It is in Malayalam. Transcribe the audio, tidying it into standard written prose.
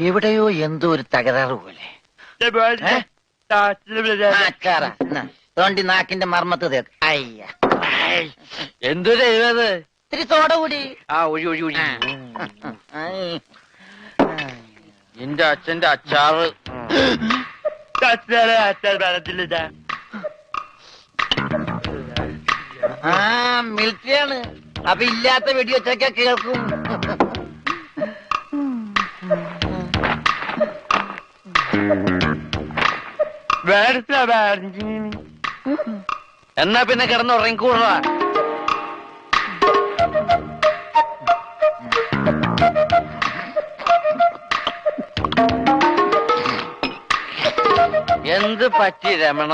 എവിടെയോ എന്തോ ഒരു തകരാറ് പോലെ. തോണ്ടി നാക്കിന്റെ മർമ്മത്ത് തേക്ക്. അയ്യ, എന്തൊരു എഴുത്. ഇത്തിരി സോഡ കൂടി. ആ ഒഴി ഒഴി ഒഴി. എന്റെ അച്ഛന്റെ അച്ചാറ്. ആ മിലിറ്ററിയാണ്. അപ്പൊ ഇല്ലാത്ത വെടിവെച്ചൊക്കെ കേൾക്കും. എന്നാ പിന്നെ കിടന്നുറങ്ങിക്കൂടാ. എന്ത് പറ്റി രമണ?